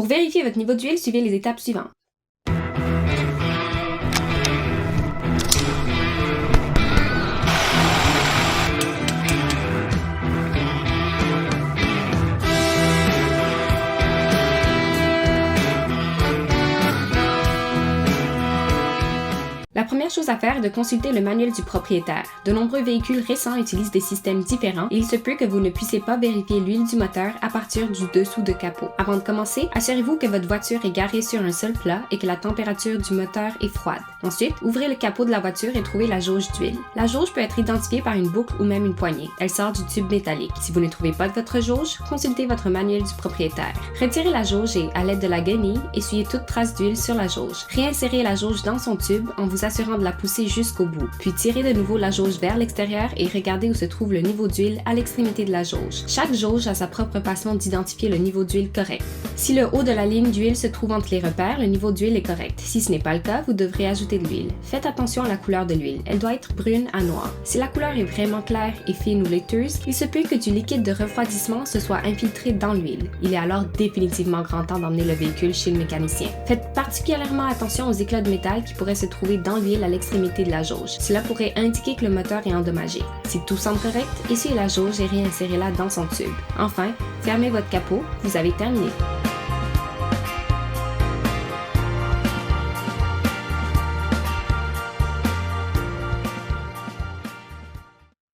Pour vérifier votre niveau d'huile, suivez les étapes suivantes. La première chose à faire est de consulter le manuel du propriétaire. De nombreux véhicules récents utilisent des systèmes différents et il se peut que vous ne puissiez pas vérifier l'huile du moteur à partir du dessous de capot. Avant de commencer, assurez-vous que votre voiture est garée sur un sol plat et que la température du moteur est froide. Ensuite, ouvrez le capot de la voiture et trouvez la jauge d'huile. La jauge peut être identifiée par une boucle ou même une poignée. Elle sort du tube métallique. Si vous ne trouvez pas votre jauge, consultez votre manuel du propriétaire. Retirez la jauge et, à l'aide de la guenille, essuyez toute trace d'huile sur la jauge. Réinsérez la jauge dans son tube en vous assurant de la pousser jusqu'au bout. Puis tirez de nouveau la jauge vers l'extérieur et regardez où se trouve le niveau d'huile à l'extrémité de la jauge. Chaque jauge a sa propre façon d'identifier le niveau d'huile correct. Si le haut de la ligne d'huile se trouve entre les repères, le niveau d'huile est correct. Si ce n'est pas le cas, vous devrez ajouter de l'huile. Faites attention à la couleur de l'huile. Elle doit être brune à noire. Si la couleur est vraiment claire et fine ou laiteuse, il se peut que du liquide de refroidissement se soit infiltré dans l'huile. Il est alors définitivement grand temps d'emmener le véhicule chez le mécanicien. Faites particulièrement attention aux éclats de métal qui pourraient se trouver dans l'huile à l'extrémité de la jauge. Cela pourrait indiquer que le moteur est endommagé. Si tout semble correct, essuyez la jauge et réinsérez-la dans son tube. Enfin, fermez votre capot, vous avez terminé.